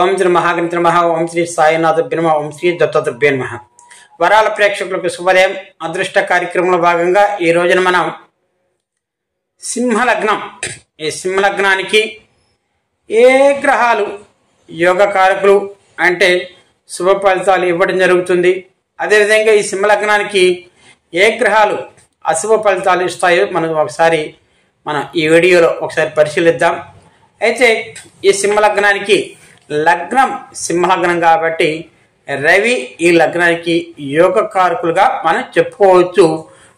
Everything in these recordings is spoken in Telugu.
ఓం శ్రీ మహాగణిత నమః. ఓం శ్రీ సాయినాథభ్యో నమః. ఓం శ్రీ దత్తాత్రేయ నమః. వరాల ప్రేక్షకులకు శుభోదయం. అదృష్ట కార్యక్రమంలో భాగంగా ఈ రోజున మనం సింహలగ్నం, ఈ సింహలగ్నానికి ఏ గ్రహాలు యోగకారకులు అంటే శుభ ఫలితాలు ఇవ్వడం జరుగుతుంది, అదేవిధంగా ఈ సింహలగ్నానికి ఏ గ్రహాలు అశుభ ఫలితాలు ఇస్తాయో మనం ఈ వీడియోలో ఒకసారి పరిశీలిద్దాం. అయితే ఈ సింహలగ్నానికి లగ్నం సింహలగ్నం కాబట్టి రవి ఈ లగ్నానికి యోగకారకులుగా మనం చెప్పుకోవచ్చు.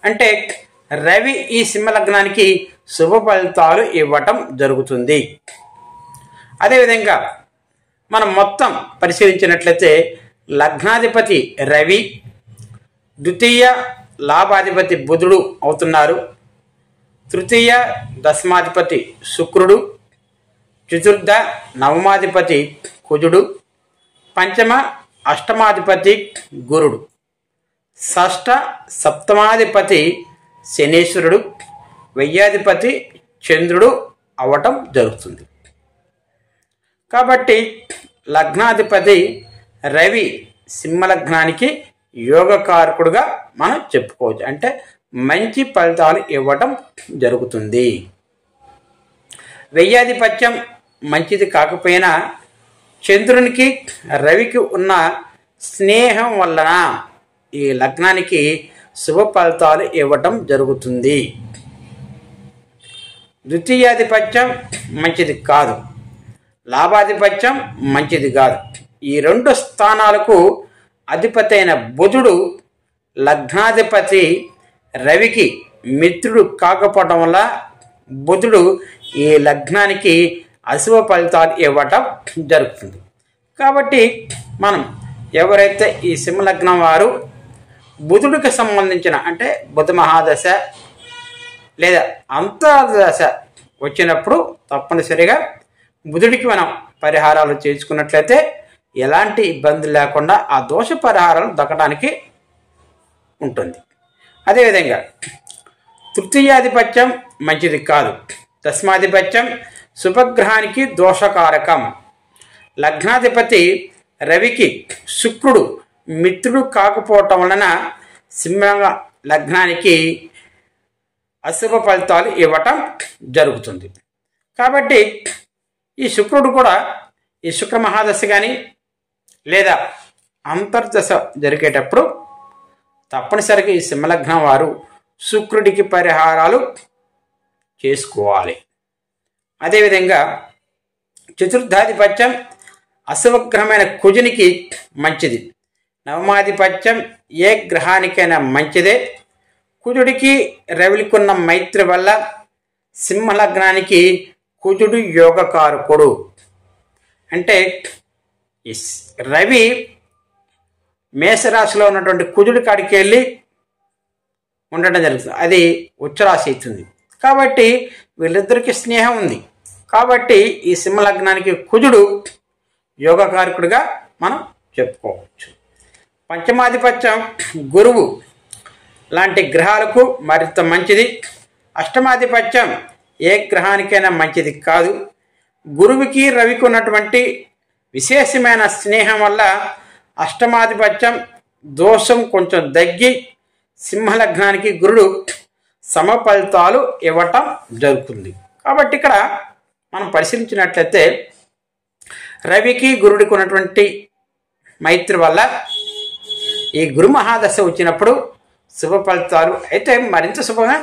అంటే రవి ఈ సింహలగ్నానికి శుభ ఫలితాలు ఇవ్వటం జరుగుతుంది. అదేవిధంగా మనం మొత్తం పరిశీలించినట్లయితే లగ్నాధిపతి రవి, ద్వితీయ లాభాధిపతి బుధుడు అవుతున్నారు, తృతీయ దశమాధిపతి శుక్రుడు, చతుర్థ నవమాధిపతి కుజుడు, పంచమ అష్టమాధిపతి గురుడు, షష్ఠ సప్తమాధిపతి శనీశ్వరుడు, వ్యయాధిపతి చంద్రుడు అవటం జరుగుతుంది. కాబట్టి లగ్నాధిపతి రవి సింహలగ్నానికి యోగకారకుడుగా మనం చెప్పుకోవచ్చు. అంటే మంచి ఫలితాలు ఇవ్వటం జరుగుతుంది. వ్యయాధిపత్యం మంచిది కాకపోయినా చంద్రునికి రవికి ఉన్న స్నేహం వలన ఈ లగ్నానికి శుభ ఫలితాలు ఇవ్వటం జరుగుతుంది. ద్వితీయాధిపత్యం మంచిది కాదు, లాభాధిపత్యం మంచిది కాదు. ఈ రెండు స్థానాలకు అధిపతి అయిన బుధుడు లగ్నాధిపతి రవికి మిత్రుడు కాకపోవడం వల్ల బుధుడు ఈ లగ్నానికి అశుభ ఫలితాలు ఇవ్వటం జరుగుతుంది. కాబట్టి మనం ఎవరైతే ఈ సింహలగ్నం వారు బుధుడికి సంబంధించిన అంటే బుధ మహాదశ లేదా అంతర్దశ వచ్చినప్పుడు తప్పనిసరిగా బుధుడికి మనం పరిహారాలు చేసుకున్నట్లయితే ఎలాంటి ఇబ్బంది లేకుండా ఆ దోష పరిహారాలు దక్కడానికి ఉంటుంది. అదేవిధంగా తృతీయాధిపత్యం మంచిది కాదు, దశమాధిపత్యం శుభగ్రహానికి దోషకారకం. లగ్నాధిపతి రవికి శుక్రుడు మిత్రుడు కాకపోవటం వలన సింహ లగ్నానికి అశుభ ఫలితాలు ఇవ్వటం జరుగుతుంది. కాబట్టి ఈ శుక్రుడు కూడా ఈ శుక్ర మహాదశ కానీ లేదా అంతర్దశ జరిగేటప్పుడు తప్పనిసరిగా ఈ సింహలగ్నం వారు శుక్రుడికి పరిహారాలు చేసుకోవాలి. అదేవిధంగా చతుర్థాధిపత్యం అశుభగ్రహమైన కుజునికి మంచిది, నవమాధిపత్యం ఏ గ్రహానికైనా మంచిదే. కుజుడికి రవికున్న మైత్రి వల్ల సింహలగ్నానికి కుజుడు యోగకారకుడు. అంటే రవి మేషరాశిలో ఉన్నటువంటి కుజుడి కాడికి వెళ్ళి ఉండటం జరుగుతుంది, అది ఉచ్చరాశి అవుతుంది. కాబట్టి వీళ్ళిద్దరికి స్నేహం ఉంది. కాబట్టి ఈ సింహలగ్నానికి కుజుడు యోగకారకుడిగా మనం చెప్పుకోవచ్చు. పంచమాధిపత్యం గురువు లాంటి గ్రహాలకు మరింత మంచిది. అష్టమాధిపత్యం ఏ గ్రహానికైనా మంచిది కాదు. గురువుకి రవికి ఉన్నటువంటి విశేషమైన స్నేహం వల్ల అష్టమాధిపత్యం దోషం కొంచెం తగ్గి సింహలగ్నానికి గురుడు సమ ఫలితాలు ఇవ్వటం జరుగుతుంది. కాబట్టి ఇక్కడ మనం పరిశీలించినట్లయితే రవికి గురుడికి ఉన్నటువంటి మైత్రి వల్ల ఈ గురు మహాదశ వచ్చినప్పుడు శుభ ఫలితాలు అయితే మరింత శుభంగా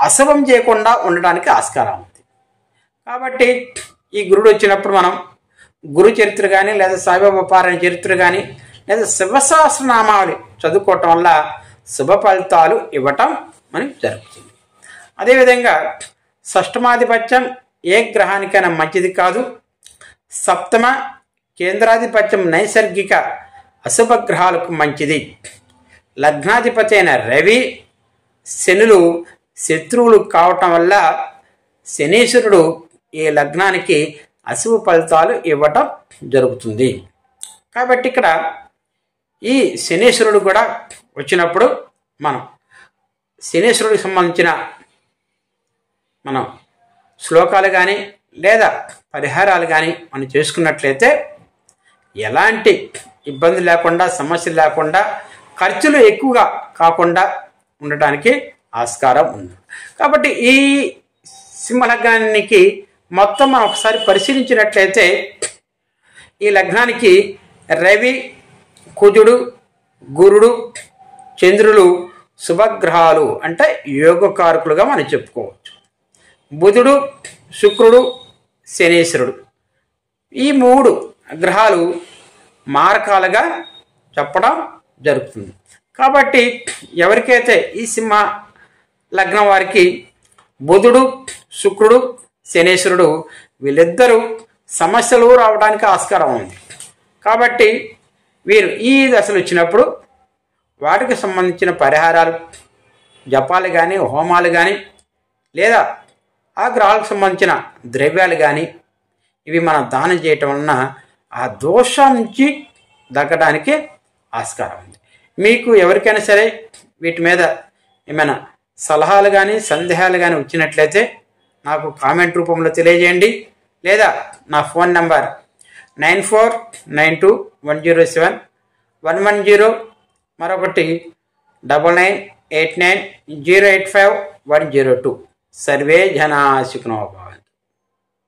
అశుభం చేయకుండా ఉండడానికి ఆస్కారం ఉంది. కాబట్టి ఈ గురుడు వచ్చినప్పుడు మనం గురు చరిత్ర కానీ లేదా సాయిబాబా పారాయణ చరిత్ర కానీ లేదా శివసహస్రనామావళి చదువుకోవటం వల్ల శుభ ఫలితాలు ఇవ్వటం మనకి జరుగుతుంది. అదేవిధంగా షష్టమాధిపత్యం ఏ గ్రహానికైనా మంచిది కాదు. సప్తమ కేంద్రాధిపత్యం నైసర్గిక అశుభ గ్రహాలకు మంచిది. లగ్నాధిపతి అయిన రవి శనులు శత్రువులు కావటం వల్ల శనీశ్వరుడు ఈ లగ్నానికి అశుభ ఫలితాలు ఇవ్వటం జరుగుతుంది. కాబట్టి ఇక్కడ ఈ శనీశ్వరుడు కూడా వచ్చినప్పుడు మనం శనీశ్వరుడికి సంబంధించిన శ్లోకాలు కానీ లేదా పరిహారాలు కానీ మనం చేసుకున్నట్లయితే ఎలాంటి ఇబ్బంది లేకుండా, సమస్యలు లేకుండా, ఖర్చులు ఎక్కువగా కాకుండా ఉండటానికి ఆస్కారం ఉంది. కాబట్టి ఈ సింహలగ్నానికి మొత్తం మనం ఒకసారి పరిశీలించినట్లయితే ఈ లగ్నానికి రవి, కుజుడు, గురుడు, చంద్రులు శుభగ్రహాలు అంటే యోగకారకులుగా మనం చెప్పుకోవచ్చు. బుధుడు, శుక్రుడు, శనీశ్వరుడు ఈ 3 గ్రహాలు మారకాలుగా చెప్పడం జరుగుతుంది. కాబట్టి ఎవరికైతే ఈ సింహ లగ్నం వారికి బుధుడు, శుక్రుడు, శనీశ్వరుడు వీళ్ళిద్దరూ సమస్యలు రావడానికి ఆస్కారం ఉంది. కాబట్టి వీరు ఈ దశలు వచ్చినప్పుడు వాటికి సంబంధించిన పరిహారాలు, జపాలు కానీ, హోమాలు కానీ, లేదా ఆ గ్రహాలకు సంబంధించిన ద్రవ్యాలు కానీ ఇవి మనం దానం చేయటం వలన ఆ దోషం నుంచి దగ్గడానికి ఆస్కారం ఉంది. మీకు ఎవరికైనా సరే వీటి మీద ఏమైనా సలహాలు కానీ, సందేహాలు కానీ వచ్చినట్లయితే నాకు కామెంట్ రూపంలో తెలియజేయండి. లేదా నా ఫోన్ నంబర్ 9492107110, మరొకటి 9989085102. సర్వే జనా సుఖినో భవంతు.